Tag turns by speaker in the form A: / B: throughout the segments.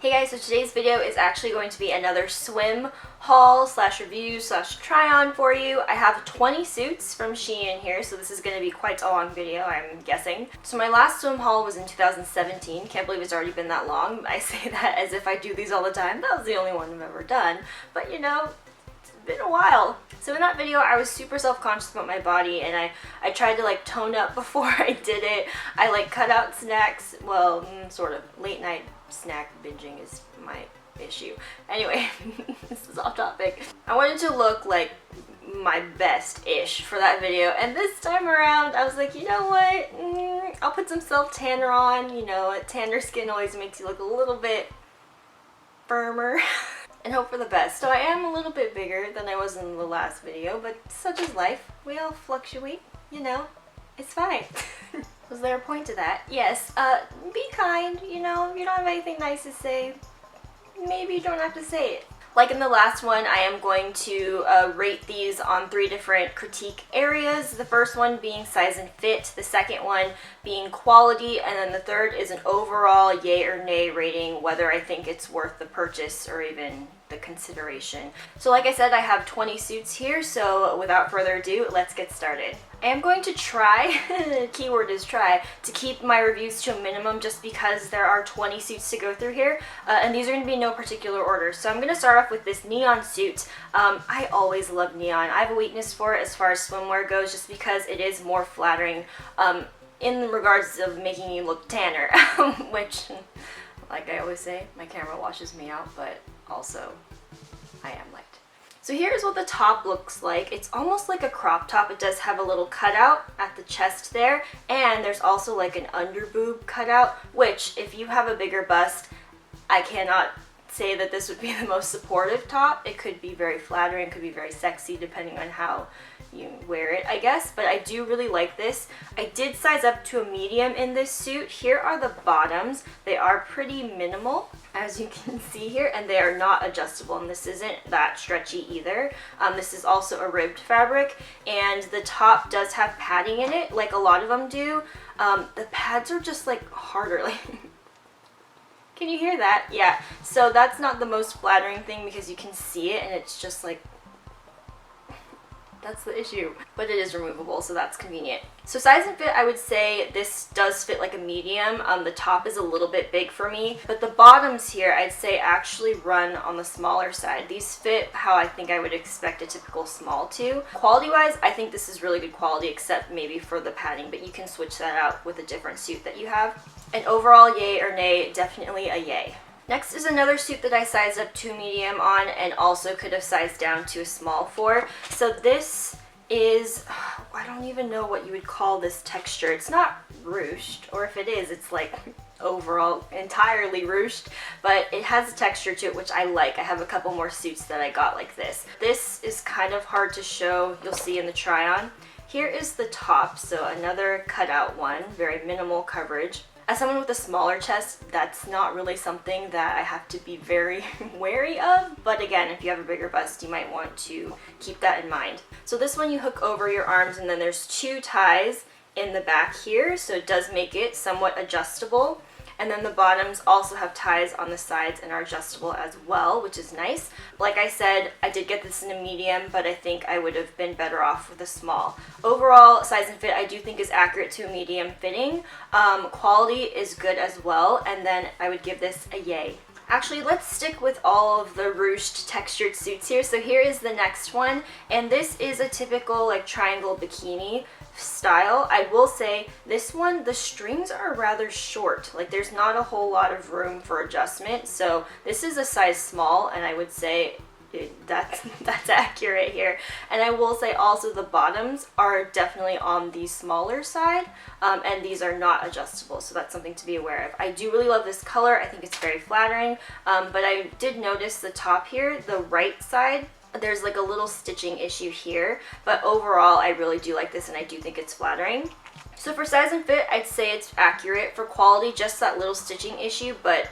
A: Hey guys, so today's video is actually going to be another swim haul slash review slash try on for you. I have 20 suits from Shein here, so this is going to be quite a long video, I'm guessing. So my last swim haul was in 2017. Can't believe it's already been that long. I say that as if I do these all the time. That was the only one I've ever done. But you know, it's been a while. So in that video, I was super self-conscious about my body, and I tried to like tone up before I did it. I like cut out snacks, well, sort of late night snack binging is my issue. Anyway, this is off topic. I wanted to look like my best-ish for that video, and this time around I was like, you know what, I'll put some self-tanner on. You know, tanner skin always makes you look a little bit firmer and hope for the best. So I am a little bit bigger than I was in the last video, but such is life. We all fluctuate, you know, it's fine. Was there a point to that? Yes, be kind, you know, if you don't have anything nice to say, maybe you don't have to say it. Like in the last one, I am going to rate these on 3 different critique areas. The first one being size and fit, the second one being quality, and then the third is an overall yay or nay rating, whether I think it's worth the purchase or even the consideration. So like I said, I have 20 suits here, so without further ado, let's get started. I am going to try, keyword is try, to keep my reviews to a minimum just because there are 20 suits to go through here, and these are going to be in no particular order. So I'm going to start off with this neon suit. I always love neon. I have a weakness for it as far as swimwear goes, just because it is more flattering in regards of making you look tanner, which, like I always say, my camera washes me out, but also I am light. So here's what the top looks like. It's almost like a crop top. It does have a little cutout at the chest there, and there's also like an under boob cutout, which if you have a bigger bust, I cannot say that this would be the most supportive top. It could be very flattering, it could be very sexy depending on how you wear it, I guess, but I do really like this. I did size up to a medium in this suit. Here are the bottoms. They are pretty minimal, as you can see here, and they are not adjustable, and this isn't that stretchy either. This is also a ribbed fabric, and the top does have padding in it, like a lot of them do. The pads are just like harder, like can you hear that? Yeah, so that's not the most flattering thing because you can see it and it's just like, that's the issue. But it is removable, so that's convenient. So size and fit, I would say this does fit like a medium. The top is a little bit big for me, but the bottoms here I'd say actually run on the smaller side. These fit how I think I would expect a typical small to. Quality wise, I think this is really good quality, except maybe for the padding, but you can switch that out with a different suit that you have. And overall, yay or nay, definitely a yay. Next is another suit that I sized up to medium on and also could have sized down to a small for. So this is, I don't even know what you would call this texture. It's not ruched, or if it is, it's like overall entirely ruched, but it has a texture to it which I like. I have a couple more suits that I got like this. This is kind of hard to show, you'll see in the try on. Here is the top, so another cutout one, very minimal coverage. As someone with a smaller chest, that's not really something that I have to be very wary of, but again, if you have a bigger bust, you might want to keep that in mind. So this one you hook over your arms, and then there's 2 ties in the back here, so it does make it somewhat adjustable. And then the bottoms also have ties on the sides and are adjustable as well, which is nice. Like I said, I did get this in a medium, but I think I would have been better off with a small. Overall, size and fit I do think is accurate to a medium fitting. Quality is good as well, and then I would give this a yay. Actually, let's stick with all of the ruched textured suits here. So here is the next one, and this is a typical like triangle bikini style. I will say this one, the strings are rather short, like there's not a whole lot of room for adjustment, so this is a size small, and I would say that's accurate here. And I will say also the bottoms are definitely on the smaller side, and these are not adjustable, so that's something to be aware of. I do really love this color. I think it's very flattering, but I did notice the top here, the right side, there's like a little stitching issue here, but overall I really do like this and I do think it's flattering. So for size and fit, I'd say it's accurate. For quality, just that little stitching issue, but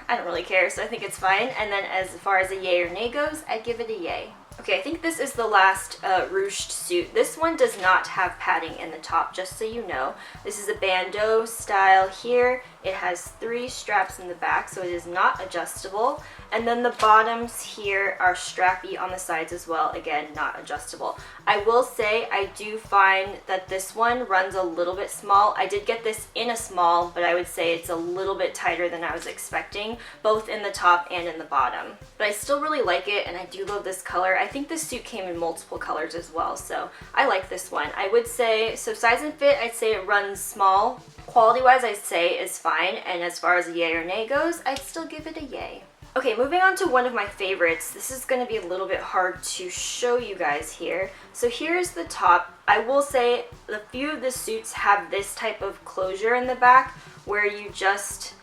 A: I don't really care, so I think it's fine. And then as far as a yay or nay goes, I'd give it a yay. Okay, I think this is the last ruched suit. This one does not have padding in the top, just so you know. This is a bandeau style here. It has 3 straps in the back, so it is not adjustable. And then the bottoms here are strappy on the sides as well. Again, not adjustable. I will say I do find that this one runs a little bit small. I did get this in a small, but I would say it's a little bit tighter than I was expecting, both in the top and in the bottom. But I still really like it, and I do love this color. I think this suit came in multiple colors as well, so I like this one. I would say, so size and fit, I'd say it runs small. Quality-wise, I'd say is fine, and as far as a yay or nay goes, I'd still give it a yay. Okay, moving on to one of my favorites. This is going to be a little bit hard to show you guys here. So here's the top. I will say a few of the suits have this type of closure in the back where you just,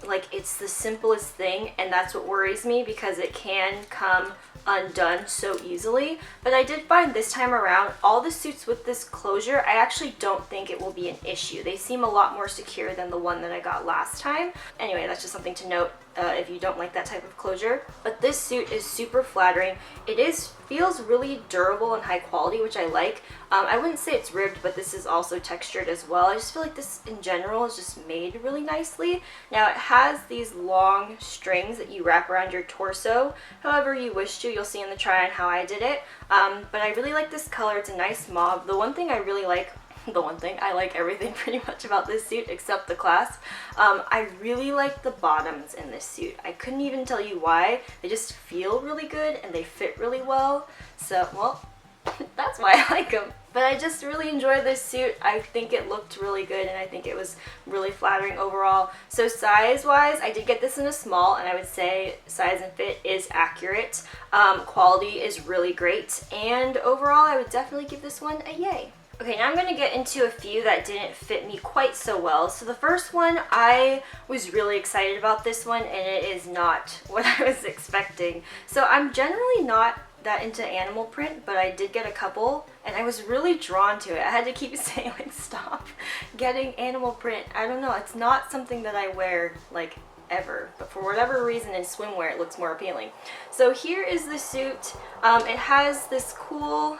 A: like, it's the simplest thing, and that's what worries me because it can come undone so easily. But I did find this time around, all the suits with this closure, I actually don't think it will be an issue. They seem a lot more secure than the one that I got last time. Anyway, that's just something to note if you don't like that type of closure. But this suit is super flattering. It feels really durable and high quality, which I like. I wouldn't say it's ribbed, but this is also textured as well. I just feel like this in general is just made really nicely. Now it has these long strings that you wrap around your torso however you wish to. You'll see in the try on how I did it. But I really like this color. It's a nice mauve. The one thing I really like, I like everything pretty much about this suit except the clasp. I really like the bottoms in this suit. I couldn't even tell you why. They just feel really good and they fit really well. So, well, that's why I like them. But I just really enjoyed this suit. I think it looked really good and I think it was really flattering overall. So size-wise, I did get this in a small, and I would say size and fit is accurate. Quality is really great, and overall I would definitely give this one a yay. Okay, now I'm going to get into a few that didn't fit me quite so well. So the first one, I was really excited about this one, and it is not what I was expecting. So I'm generally not that into animal print, but I did get a couple, and I was really drawn to it. I had to keep saying, like, stop getting animal print. I don't know, it's not something that I wear, like, ever, but for whatever reason in swimwear it looks more appealing. So here is the suit. It has this cool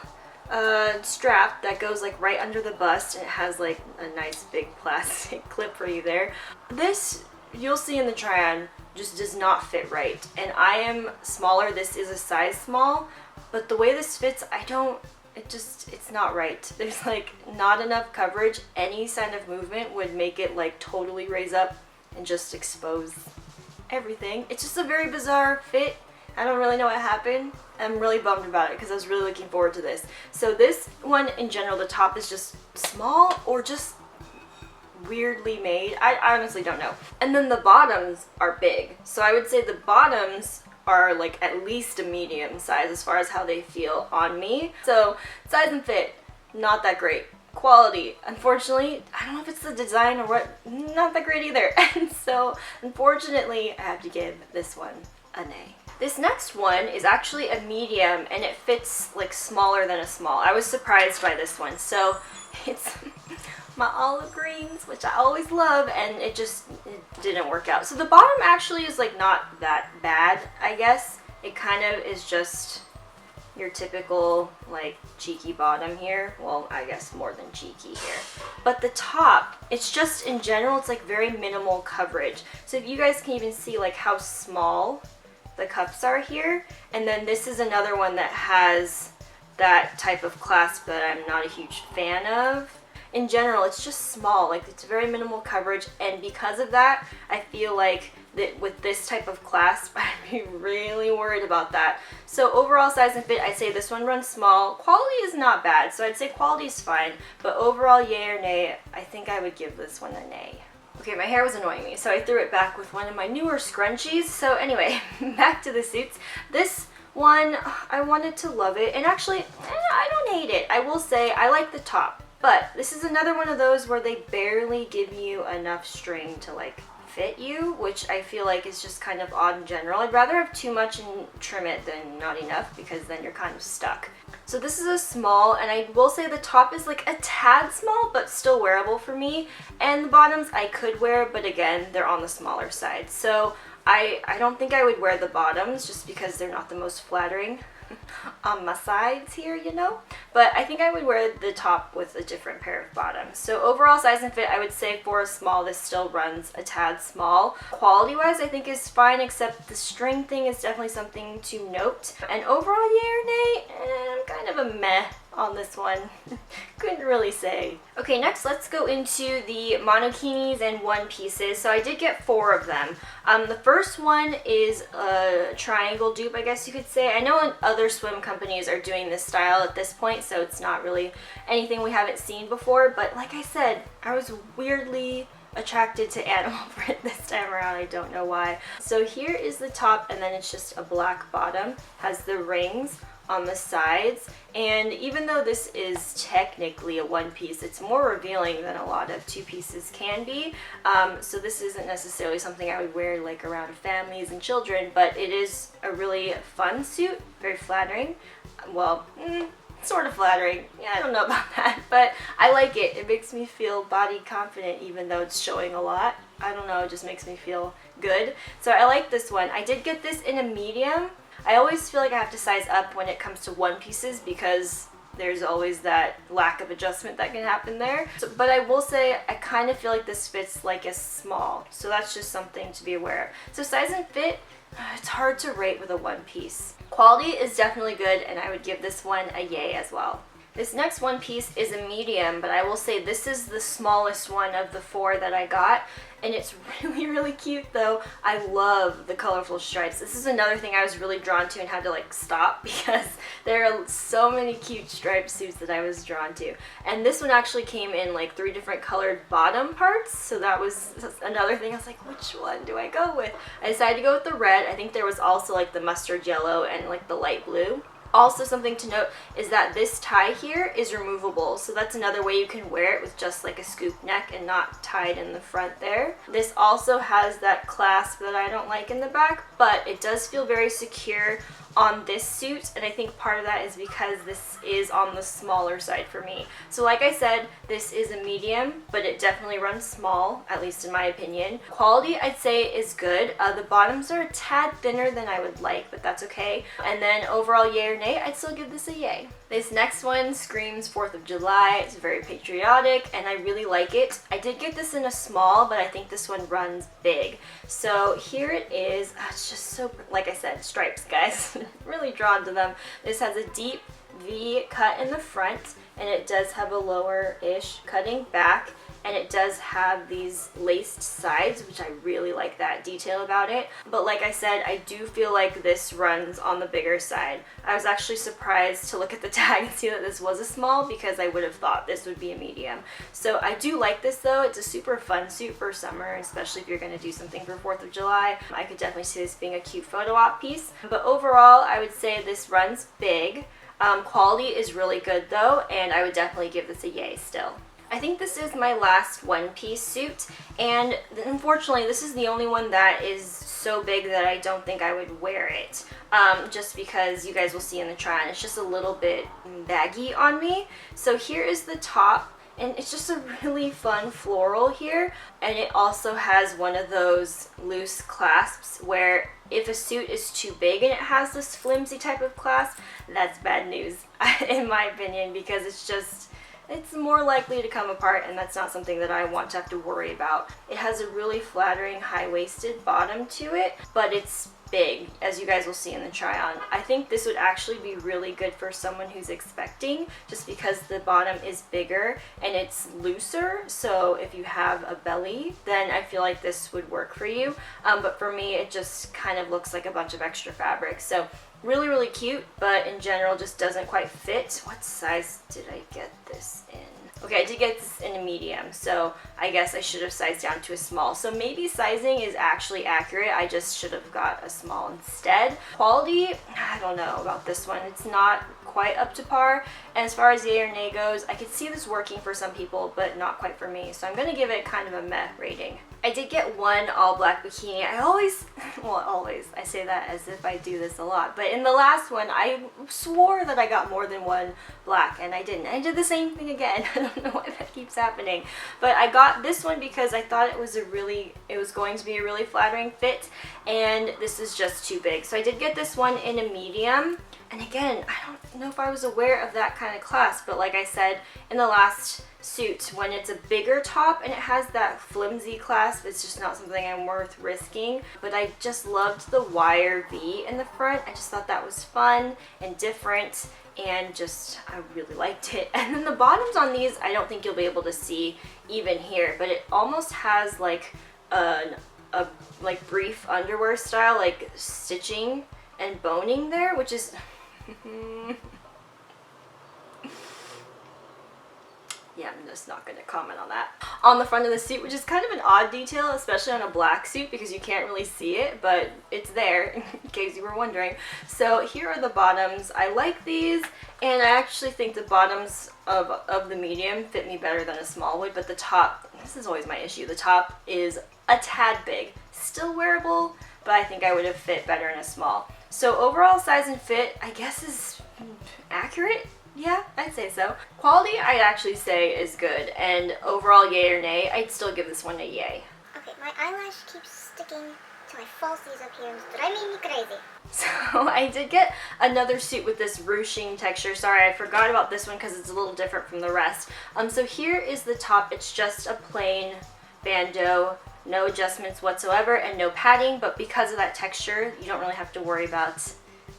A: strap that goes like right under the bust, and it has like a nice big plastic clip for you there. This, you'll see in the try-on, just does not fit right, and I am smaller. This is a size small, but the way this fits, it's not right. There's like not enough coverage. Any sign of movement would make it like totally raise up and just expose everything. It's just a very bizarre fit. I don't really know what happened. I'm really bummed about it because I was really looking forward to this. So this one in general, the top is just small or just weirdly made. I honestly don't know. And then the bottoms are big. So I would say the bottoms are like at least a medium size as far as how they feel on me. So size and fit, not that great. Quality, unfortunately, I don't know if it's the design or what, not that great either. And so unfortunately I have to give this one a nay. This next one is actually a medium, and it fits like smaller than a small. I was surprised by this one. So it's my olive greens, which I always love, and it didn't work out. So the bottom actually is like not that bad, I guess. It kind of is just your typical like cheeky bottom here. Well, I guess more than cheeky here. But the top, it's just in general, it's like very minimal coverage. So if you guys can even see like how small the cups are here, and then this is another one that has that type of clasp that I'm not a huge fan of. In general, it's just small, like it's very minimal coverage, and because of that, I feel like that with this type of clasp, I'd be really worried about that. So overall size and fit, I'd say this one runs small. Quality is not bad, so I'd say quality is fine, but overall yay or nay, I think I would give this one a nay. Okay, my hair was annoying me, so I threw it back with one of my newer scrunchies. So anyway, back to the suits. This one, I wanted to love it, and actually, I don't hate it. I will say I like the top, but this is another one of those where they barely give you enough string to like fit you, which I feel like is just kind of odd in general. I'd rather have too much and trim it than not enough, because then you're kind of stuck. So this is a small, and I will say the top is like a tad small, but still wearable for me. And the bottoms I could wear, but again, they're on the smaller side. So I don't think I would wear the bottoms just because they're not the most flattering. on my sides here, you know? But I think I would wear the top with a different pair of bottoms. So overall size and fit, I would say for a small, this still runs a tad small. Quality-wise, I think is fine, except the string thing is definitely something to note. And overall, yay or nay, I'm kind of a meh on this one. Couldn't really say. Okay, next let's go into the monokinis and one pieces. So I did get 4 of them. The first one is a triangle dupe, I guess you could say. I know other swim companies are doing this style at this point, so it's not really anything we haven't seen before, but like I said, I was weirdly attracted to animal print this time around. I don't know why. So here is the top, and then it's just a black bottom, has the rings on the sides, and even though this is technically a one piece, it's more revealing than a lot of 2 pieces can be. So this isn't necessarily something I would wear like around families and children, but it is a really fun suit, very flattering. Well, sort of flattering. Yeah, I don't know about that, but I like it. It makes me feel body confident even though it's showing a lot. I don't know, it just makes me feel good. So I like this one. I did get this in a medium. I always feel like I have to size up when it comes to one pieces because there's always that lack of adjustment that can happen there. So, but I will say I kind of feel like this fits like a small, so that's just something to be aware of. So size and fit, it's hard to rate with a one piece. Quality is definitely good, and I would give this one a yay as well. This next one piece is a medium, but I will say this is the smallest one of the 4 that I got, and it's really, really cute though. I love the colorful stripes. This is another thing I was really drawn to and had to like stop because there are so many cute striped suits that I was drawn to. And this one actually came in like 3 different colored bottom parts, so that was another thing. I was like, which one do I go with? I decided to go with the red. I think there was also like the mustard yellow and like the light blue. Also, something to note is that this tie here is removable, so that's another way you can wear it with just like a scoop neck and not tied in the front there. This also has that clasp that I don't like in the back, but it does feel very secure on this suit, and I think part of that is because this is on the smaller side for me. So like I said, this is a medium, but it definitely runs small, at least in my opinion. Quality, I'd say, is good. The bottoms are a tad thinner than I would like, but that's okay. And then overall, yay or nay, I'd still give this a yay. This next one screams 4th of July. It's very patriotic, and I really like it. I did get this in a small, but I think this one runs big. So here it is. It's just so, like I said, stripes, guys. Really drawn to them. This has a deep V cut in the front, and it does have a lower-ish cutting back, and it does have these laced sides, which I really like that detail about it. But like I said, I do feel like this runs on the bigger side. I was actually surprised to look at the tag and see that this was a small because I would have thought this would be a medium. So I do like this though. It's a super fun suit for summer, especially if you're going to do something for 4th of July. I could definitely see this being a cute photo op piece. But overall, I would say this runs big. Quality is really good though, and I would definitely give this a yay still. I think this is my last one-piece suit, and unfortunately this is the only one that is so big that I don't think I would wear it, just because you guys will see in the try-on, it's just a little bit baggy on me. So here is the top, and it's just a really fun floral here, and it also has one of those loose clasps where if a suit is too big and it has this flimsy type of clasp, that's bad news in my opinion, because it's more likely to come apart, and that's not something that I want to have to worry about. It has a really flattering high-waisted bottom to it, but it's big, as you guys will see in the try-on. I think this would actually be really good for someone who's expecting, just because the bottom is bigger and it's looser, so if you have a belly, then I feel like this would work for you. But for me, it just kind of looks like a bunch of extra fabric. So really, really cute, but in general just doesn't quite fit. What size did I get this in? Okay, I did get this in a medium, so I guess I should have sized down to a small. So maybe sizing is actually accurate, I just should have got a small instead. Quality, I don't know about this one. It's not quite up to par. And as far as yay or nay goes, I could see this working for some people, but not quite for me. So I'm going to give it kind of a meh rating. I did get one all black bikini. I always, well always, I say that as if I do this a lot, but in the last one I swore that I got more than one black and I didn't. I did the same thing again. I don't know why that keeps happening. But I got this one because I thought it was going to be a really flattering fit, and this is just too big. So I did get this one in a medium. And again, I don't know if I was aware of that kind of clasp, but like I said in the last suit, when it's a bigger top and it has that flimsy clasp, it's just not something I'm worth risking. But I just loved the wire V in the front. I just thought that was fun and different, and just I really liked it. And then the bottoms on these, I don't think you'll be able to see even here, but it almost has like a like brief underwear style, like stitching and boning there, which is yeah, I'm just not going to comment on that. On the front of the suit, which is kind of an odd detail, especially on a black suit because you can't really see it, but it's there in case you were wondering. So here are the bottoms. I like these, and I actually think the bottoms of the medium fit me better than a small would, but the top, this is always my issue, the top is a tad big. Still wearable, but I think I would have fit better in a small. So overall size and fit, I guess, is accurate. Yeah, I'd say so. Quality, I'd actually say is good, and overall yay or nay, I'd still give this one a yay.
B: Okay, my eyelash keeps sticking to my falsies up here. It's driving me crazy.
A: So I did get another suit with this ruching texture. Sorry, I forgot about this one because it's a little different from the rest. So here is the top. It's just a plain bandeau. No adjustments whatsoever and no padding, but because of that texture, you don't really have to worry about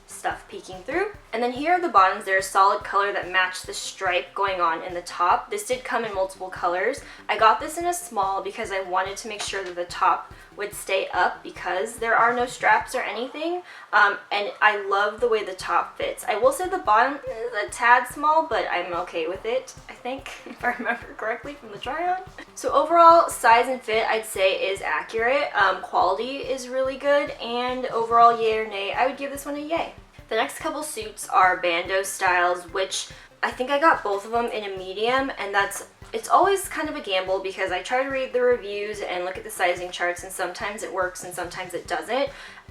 A: stuff peeking through. And then here are the bottoms. They're a solid color that match the stripe going on in the top. This did come in multiple colors. I got this in a small because I wanted to make sure that the top would stay up because there are no straps or anything, and I love the way the top fits. I will say the bottom is a tad small, but I'm okay with it, I think, if I remember correctly from the try-on. So overall, size and fit, I'd say is accurate. Quality is really good, and overall, yay or nay, I would give this one a yay. The next couple suits are bandeau styles, which I think I got both of them in a medium, and it's always kind of a gamble because I try to read the reviews and look at the sizing charts, and sometimes it works and sometimes it doesn't.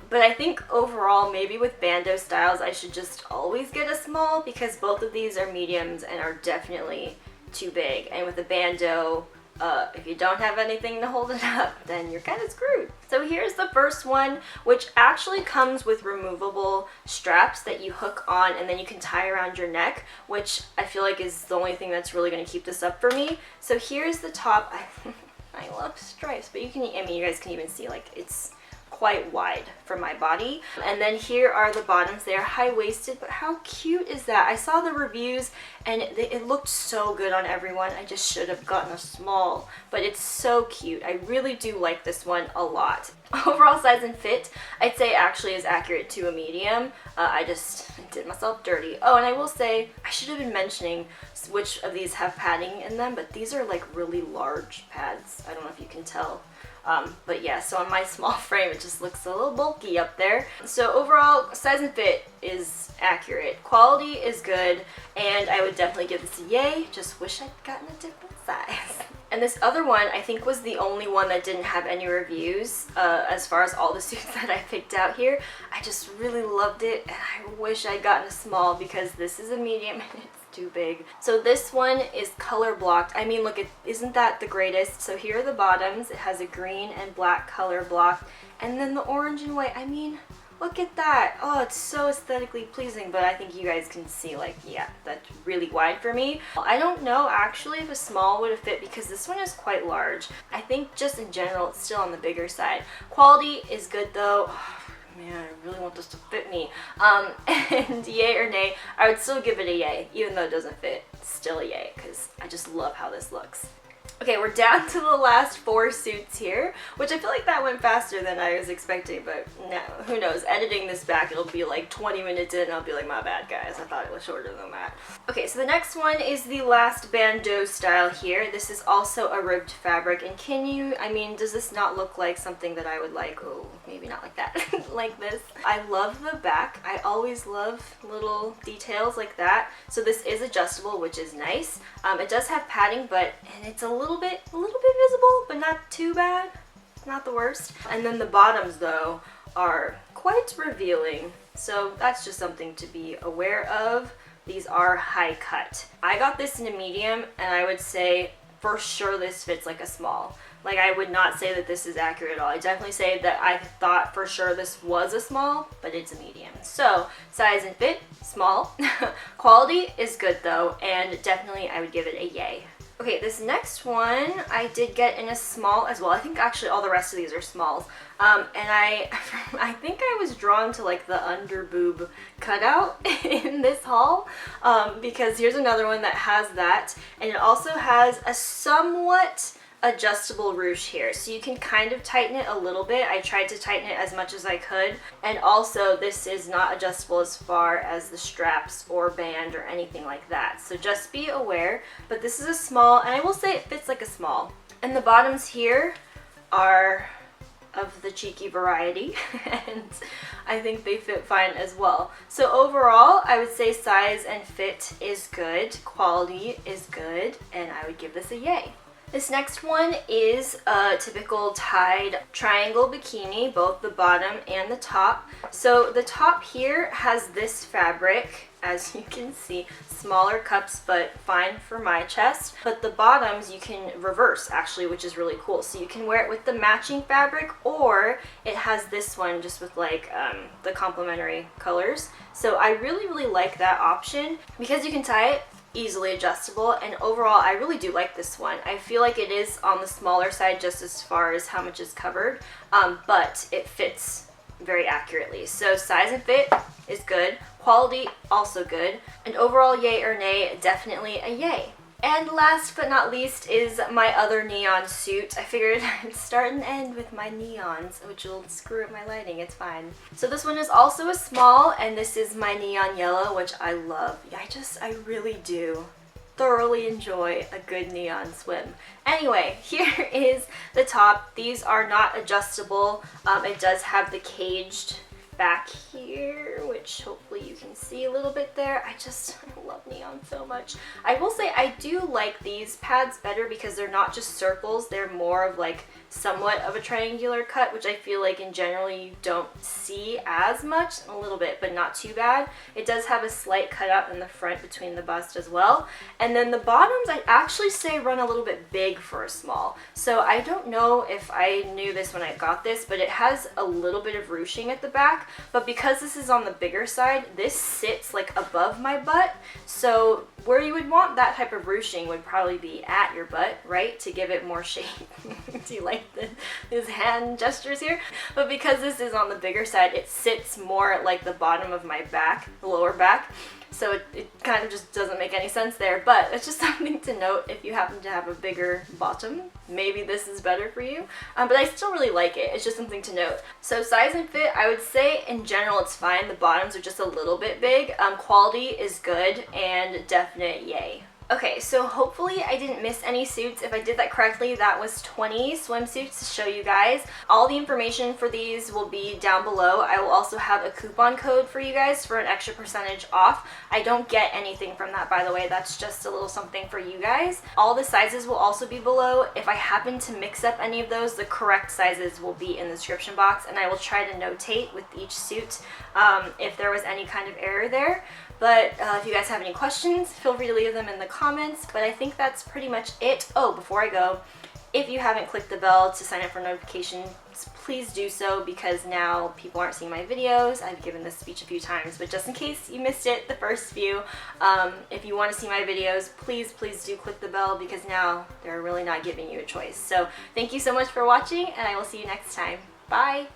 A: But I think overall, maybe with bandeau styles, I should just always get a small because both of these are mediums and are definitely too big. And with a bandeau, if you don't have anything to hold it up, then you're kind of screwed. So here's the first one, which actually comes with removable straps that you hook on and then you can tie around your neck, which I feel like is the only thing that's really going to keep this up for me. So here's the top. I love stripes, but you can, I mean, you guys can even see like it's quite wide for my body. And then here are the bottoms. They're high-waisted, but how cute is that? I saw the reviews and it looked so good on everyone. I just should have gotten a small, but it's so cute. I really do like this one a lot. Overall size and fit, I'd say actually is accurate to a medium. I just did myself dirty. Oh, and I will say, I should have been mentioning which of these have padding in them, but these are like really large pads. I don't know if you can tell. But yeah, so on my small frame, it just looks a little bulky up there. So overall, size and fit is accurate. Quality is good, and I would definitely give this a yay. Just wish I'd gotten a different size. And this other one, I think, was the only one that didn't have any reviews as far as all the suits that I picked out here. I just really loved it, and I wish I'd gotten a small because this is a medium and it's too big. So this one is color blocked. I mean, look, isn't that the greatest? So here are the bottoms. It has a green and black color blocked, and then the orange and white. I mean, look at that. Oh, it's so aesthetically pleasing, but I think you guys can see, like, yeah, that's really wide for me. I don't know actually if a small would have fit because this one is quite large. I think just in general, it's still on the bigger side. Quality is good though. Man, I really want this to fit me. And yay or nay, I would still give it a yay, even though it doesn't fit. Still a yay, because I just love how this looks. Okay, we're down to the last 4 suits here, which I feel like that went faster than I was expecting, but no, who knows. Editing this back, it'll be like 20 minutes in and I'll be like, my bad guys, I thought it was shorter than that. Okay, so the next one is the last bandeau style here. This is also a ribbed fabric, and can you, I mean, does this not look like something that I would like? Oh, maybe not like that, like this. I love the back. I always love little details like that. So this is adjustable, which is nice. It does have padding, and it's a little bit visible, but not too bad. It's not the worst. And then the bottoms though are quite revealing. So that's just something to be aware of. These are high cut. I got this in a medium and I would say for sure this fits like a small. Like I would not say that this is accurate at all. I definitely say that I thought for sure this was a small, but it's a medium. So size and fit, small. Quality is good though, and definitely I would give it a yay. Okay, this next one I did get in a small as well. I think actually all the rest of these are smalls. And I think I was drawn to like the under boob cutout in this haul because here's another one that has that, and it also has a somewhat adjustable ruche here, so you can kind of tighten it a little bit. I tried to tighten it as much as I could, and also this is not adjustable as far as the straps or band or anything like that, so just be aware. But this is a small, and I will say it fits like a small. And the bottoms here are of the cheeky variety and I think they fit fine as well. So overall I would say size and fit is good, quality is good, and I would give this a yay. This next one is a typical tied triangle bikini, both the bottom and the top. So the top here has this fabric, as you can see, smaller cups but fine for my chest. But the bottoms you can reverse actually, which is really cool. So you can wear it with the matching fabric, or it has this one just with like the complementary colors. So I really like that option because you can tie it, easily adjustable, and overall I really do like this one. I feel like it is on the smaller side just as far as how much is covered, but it fits very accurately. So size and fit is good, quality also good, and overall yay or nay, definitely a yay. And last but not least is my other neon suit. I figured I'd start and end with my neons, which will screw up my lighting, it's fine. So this one is also a small, and this is my neon yellow, which I love. I really do thoroughly enjoy a good neon swim. Anyway, here is the top. These are not adjustable. It does have the caged back here, which hopefully you can see a little bit there. I love neon so much. I will say I do like these pads better because they're not just circles, they're more of like somewhat of a triangular cut, which I feel like in general you don't see as much, a little bit, but not too bad. It does have a slight cutout in the front between the bust as well. And then the bottoms I actually say run a little bit big for a small. So I don't know if I knew this when I got this, but it has a little bit of ruching at the back, but because this is on the bigger side, this sits like above my butt. So where you would want that type of ruching would probably be at your butt, right? To give it more shape. Do you like his hand gestures here? But because this is on the bigger side, it sits more at like the bottom of my back, the lower back. So it kind of just doesn't make any sense there, but it's just something to note if you happen to have a bigger bottom. Maybe this is better for you, but I still really like it. It's just something to note. So size and fit, I would say in general it's fine. The bottoms are just a little bit big. Quality is good and definite yay. Okay, so hopefully I didn't miss any suits. If I did that correctly, that was 20 swimsuits to show you guys. All the information for these will be down below. I will also have a coupon code for you guys for an extra percentage off. I don't get anything from that, by the way. That's just a little something for you guys. All the sizes will also be below. If I happen to mix up any of those, the correct sizes will be in the description box, and I will try to notate with each suit if there was any kind of error there. But if you guys have any questions, feel free to leave them in the comments. But I think that's pretty much it. Oh, before I go, if you haven't clicked the bell to sign up for notifications, please do so, because now people aren't seeing my videos. I've given this speech a few times, but just in case you missed it, the first few, if you want to see my videos, please do click the bell, because now they're really not giving you a choice. So thank you so much for watching, and I will see you next time. Bye!